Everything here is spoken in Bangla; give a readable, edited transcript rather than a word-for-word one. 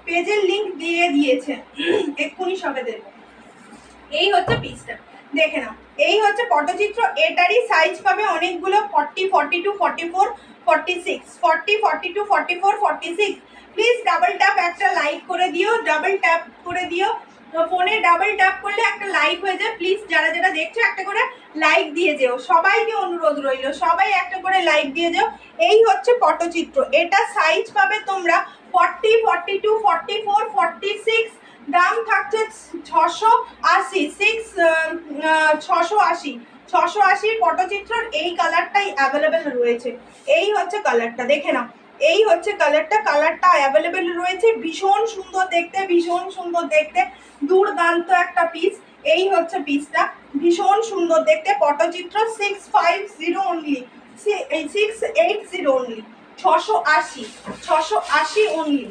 পেজের লিংক দিয়ে দিয়েছে, এক্ষুনি সবে দেবো। এই হচ্ছে পিসটা, দেখে নাও। এই হচ্ছে পটচিত্র, এটারই সাইজ পাবে অনেকগুলো, 40, 42, 44, 46, 40, 42, 44, 46। প্লিজ ডাবল ট্যাপ একটা লাইক করে দিও, ডাবল ট্যাপ করে দিও। ফোনে ডাবল ট্যাপ করলে একটা লাইক হয়ে যায়। প্লিজ যারা যারা দেখছো একটা করে লাইক দিয়ে যেও, সবাইকে অনুরোধ রইল, সবাই একটা করে লাইক দিয়ে যেও। এই হচ্ছে পটচিত্র, এটা সাইজ পাবে তোমরা 40, 42, 44, 46। দাম থাকছে 680, 680 পটচিত্রর এই কালারটাই অ্যাভেলেবেল রয়েছে। এই হচ্ছে কালারটা, দেখে নাও। এই হচ্ছে কালারটা অ্যাভেলেবেল রয়েছে। ভীষণ সুন্দর দেখতে, ভীষণ সুন্দর দেখতে, দুর্দান্ত একটা পিস। এই হচ্ছে পিসটা, ভীষণ সুন্দর দেখতে। পটচিত্র 650 অনলি, 680 অনলি, 680 অনলি।